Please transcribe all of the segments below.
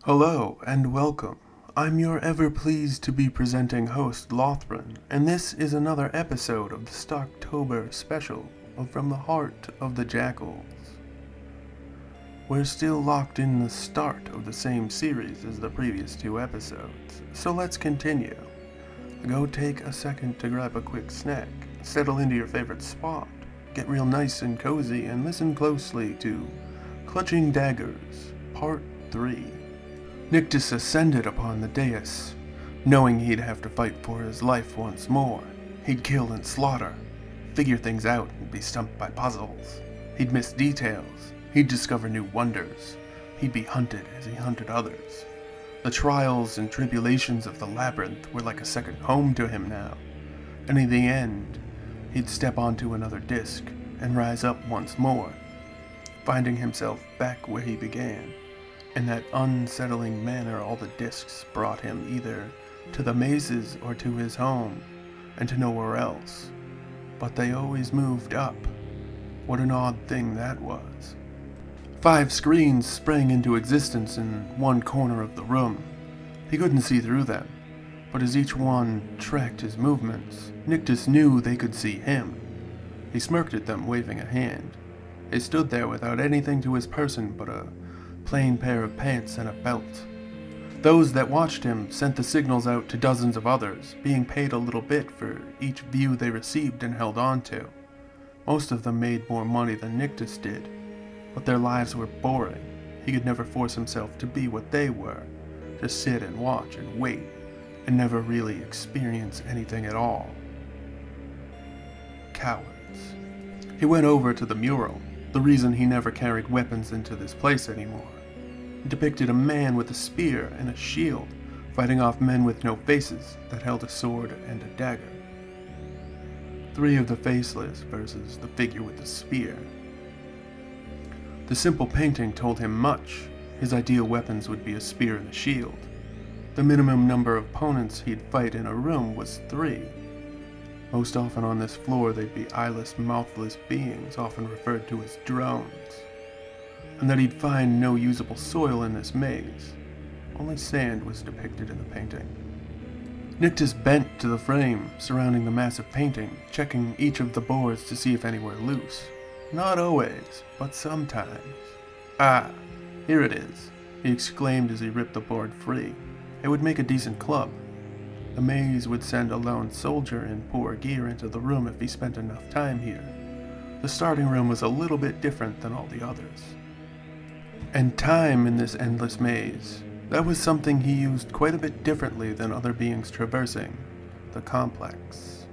Hello and welcome. I'm your ever pleased to be presenting host Lothran, and this is another episode of the Stalktober special From the Heart of the Jakuls. We're still locked in the start of the same series as the previous two episodes, so let's continue. Go take a second to grab a quick snack, settle into your favorite spot, get real nice and cozy, and listen closely to Clutching Daggers, Part 3. Nictus ascended upon the dais, knowing he'd have to fight for his life once more. He'd kill and slaughter, figure things out and be stumped by puzzles. He'd miss details, he'd discover new wonders, he'd be hunted as he hunted others. The trials and tribulations of the labyrinth were like a second home to him now, and in the end, he'd step onto another disc and rise up once more, finding himself back where he began. In that unsettling manner, all the discs brought him either to the mazes or to his home, and to nowhere else. But they always moved up. What an odd thing that was. 5 screens sprang into existence in one corner of the room. He couldn't see through them, but as each one tracked his movements, Nictus knew they could see him. He smirked at them, waving a hand. He stood there without anything to his person but a plain pair of pants and a belt. Those that watched him sent the signals out to dozens of others, being paid a little bit for each view they received and held on to. Most of them made more money than Nictus did, but their lives were boring. He could never force himself to be what they were, just sit and watch and wait, and never really experience anything at all. Cowards. He went over to the mural, the reason he never carried weapons into this place anymore. It depicted a man with a spear and a shield, fighting off men with no faces that held a sword and a dagger. 3 of the faceless versus the figure with the spear. The simple painting told him much. His ideal weapons would be a spear and a shield. The minimum number of opponents he'd fight in a room was 3. Most often on this floor they'd be eyeless, mouthless beings, often referred to as drones. And that he'd find no usable soil in this maze. Only sand was depicted in the painting. Nictus bent to the frame surrounding the massive painting, checking each of the boards to see if any were loose. Not always, but sometimes. Ah, here it is, he exclaimed as he ripped the board free. It would make a decent club. The maze would send a lone soldier in poor gear into the room if he spent enough time here. The starting room was a little bit different than all the others. And time in this endless maze, that was something he used quite a bit differently than other beings traversing the complex.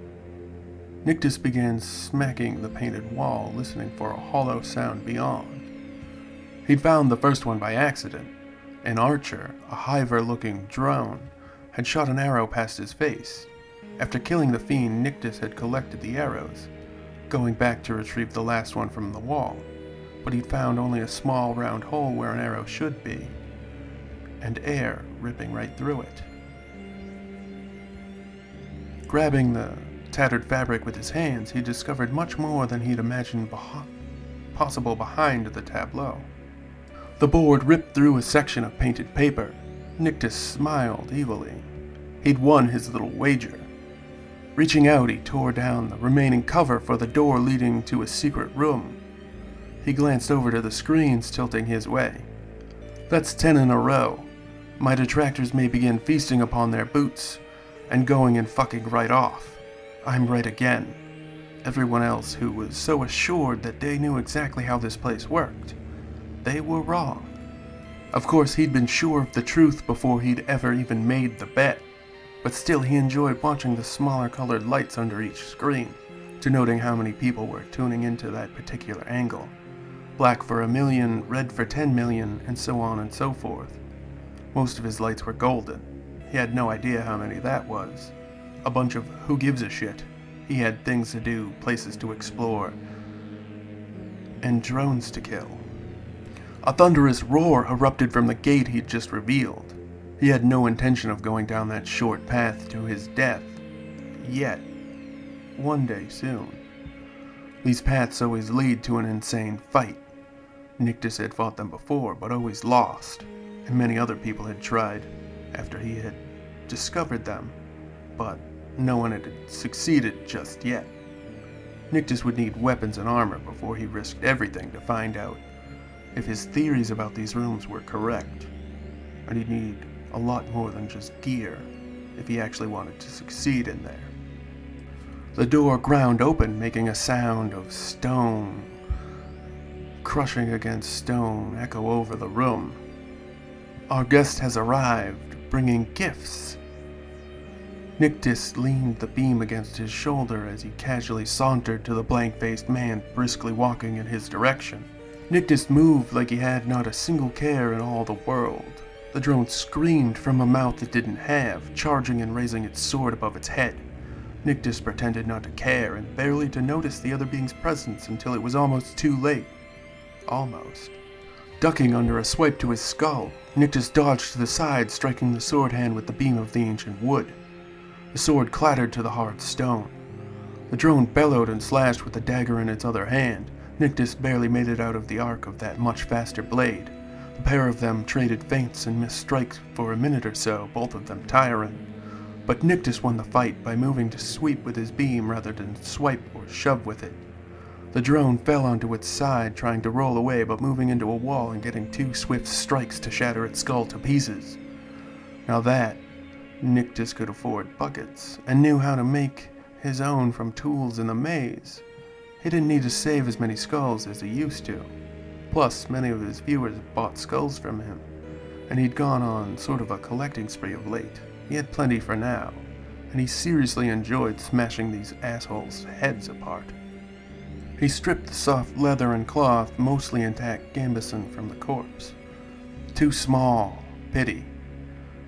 Nictus began smacking the painted wall, listening for a hollow sound beyond. He'd found the first one by accident. An archer, a hiver-looking drone, had shot an arrow past his face. After killing the fiend, Nictus had collected the arrows, going back to retrieve the last one from the wall, but he'd found only a small round hole where an arrow should be, and air ripping right through it. Grabbing the tattered fabric with his hands, he discovered much more than he'd imagined possible behind the tableau. The board ripped through a section of painted paper. Nictus smiled evilly. He'd won his little wager. Reaching out, he tore down the remaining cover for the door leading to a secret room. He glanced over to the screens, tilting his way. That's 10 in a row. My detractors may begin feasting upon their boots, and going and fucking right off. I'm right again. Everyone else who was so assured that they knew exactly how this place worked, they were wrong. Of course, he'd been sure of the truth before he'd ever even made the bet, but still he enjoyed watching the smaller colored lights under each screen, denoting how many people were tuning into that particular angle. Black for 1 million, red for 10 million, and so on and so forth. Most of his lights were golden. He had no idea how many that was. A bunch of who gives a shit. He had things to do, places to explore, and drones to kill. A thunderous roar erupted from the gate he'd just revealed. He had no intention of going down that short path to his death. Yet. One day soon. These paths always lead to an insane fight. Nictus had fought them before, but always lost. and many other people had tried after he had discovered them, but no one had succeeded just yet. Nictus would need weapons and armor before he risked everything to find out if his theories about these rooms were correct, and he'd need a lot more than just gear if he actually wanted to succeed in there. The door ground open, making a sound of stone crushing against stone echo over the room. Our guest has arrived, bringing gifts. Nictus leaned the beam against his shoulder as he casually sauntered to the blank-faced man briskly walking in his direction. Nictus moved like he had not a single care in all the world. The drone screamed from a mouth it didn't have, charging and raising its sword above its head. Nictus pretended not to care and barely to notice the other being's presence until it was almost too late. Almost. Ducking under a swipe to his skull, Nictus dodged to the side, striking the sword hand with the beam of the ancient wood. The sword clattered to the hard stone. The drone bellowed and slashed with the dagger in its other hand. Nictus barely made it out of the arc of that much faster blade. The pair of them traded feints and missed strikes for a minute or so, both of them tiring. But Nictus won the fight by moving to sweep with his beam rather than swipe or shove with it. The drone fell onto its side, trying to roll away but moving into a wall and getting 2 swift strikes to shatter its skull to pieces. Now that, Nictus could afford buckets, and knew how to make his own from tools in the maze. He didn't need to save as many skulls as he used to. Plus, many of his viewers bought skulls from him, and he'd gone on sort of a collecting spree of late. He had plenty for now, and he seriously enjoyed smashing these assholes' heads apart. He stripped the soft leather and cloth, mostly intact gambeson from the corpse. Too small, pity.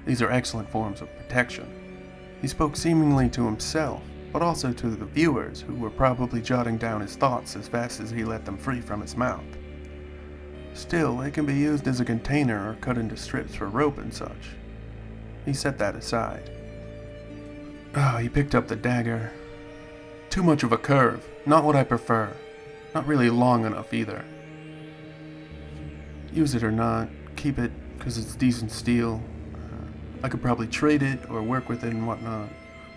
These are excellent forms of protection. He spoke seemingly to himself, but also to the viewers who were probably jotting down his thoughts as fast as he let them free from his mouth. Still, they can be used as a container or cut into strips for rope and such. He set that aside. He picked up the dagger. Too much of a curve. Not what I prefer. Not really long enough either. Use it or not. Keep it because it's decent steel. I could probably trade it or work with it and whatnot.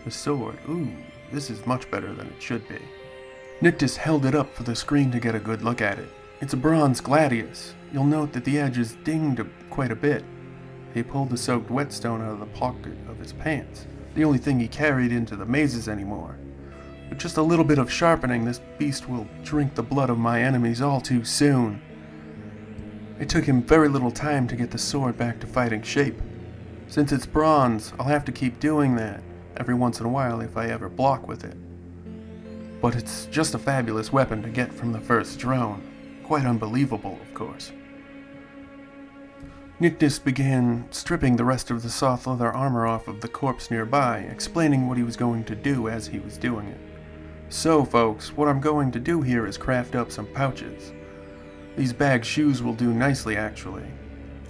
The sword. Ooh, this is much better than it should be. Nictus held it up for the screen to get a good look at it. It's a bronze gladius. You'll note that the edge is dinged quite a bit. He pulled the soaked whetstone out of the pocket of his pants. The only thing he carried into the mazes anymore. With just a little bit of sharpening, this beast will drink the blood of my enemies all too soon. It took him very little time to get the sword back to fighting shape. Since it's bronze, I'll have to keep doing that every once in a while if I ever block with it. But it's just a fabulous weapon to get from the first drone. Quite unbelievable, of course. Nictus began stripping the rest of the soft leather armor off of the corpse nearby, explaining what he was going to do as he was doing it. So, folks, what I'm going to do here is craft up some pouches. These bag shoes will do nicely, actually.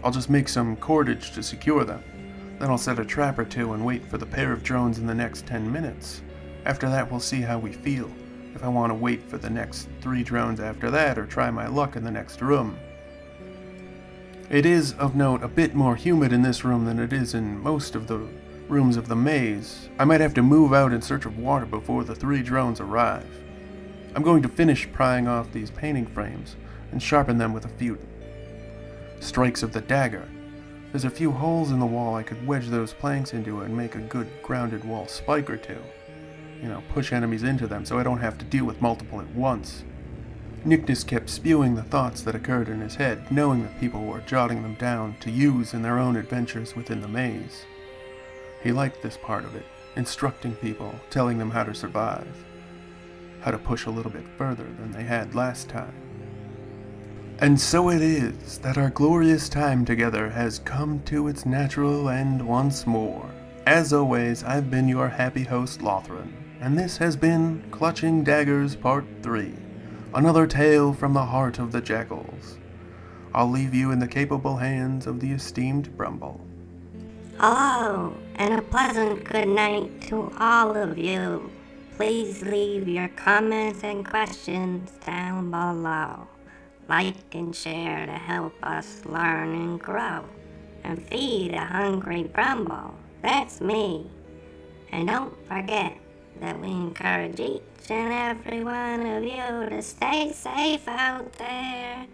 I'll just make some cordage to secure them. Then I'll set a trap or two and wait for the pair of drones in the next 10 minutes. After that, we'll see how we feel. If I want to wait for the next 3 drones after that, or try my luck in the next room. It is, of note, a bit more humid in this room than it is in most of the rooms of the maze. I might have to move out in search of water before the 3 drones arrive. I'm going to finish prying off these painting frames and sharpen them with a few strikes of the dagger. There's a few holes in the wall I could wedge those planks into and make a good grounded wall spike or two. Push enemies into them so I don't have to deal with multiple at once. Nictus kept spewing the thoughts that occurred in his head, knowing that people were jotting them down to use in their own adventures within the maze. He liked this part of it, instructing people, telling them how to survive, how to push a little bit further than they had last time. And so it is that our glorious time together has come to its natural end once more. As always, I've been your happy host, Lothran, and this has been Clutching Daggers Part 3, another tale from the heart of the Jakuls. I'll leave you in the capable hands of the esteemed Brumble. Hello, and a pleasant good night to all of you. Please leave your comments and questions down below. Like and share to help us learn and grow. and feed a hungry Brumble. That's me. And don't forget that we encourage each and every one of you to stay safe out there.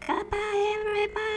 Goodbye, everybody.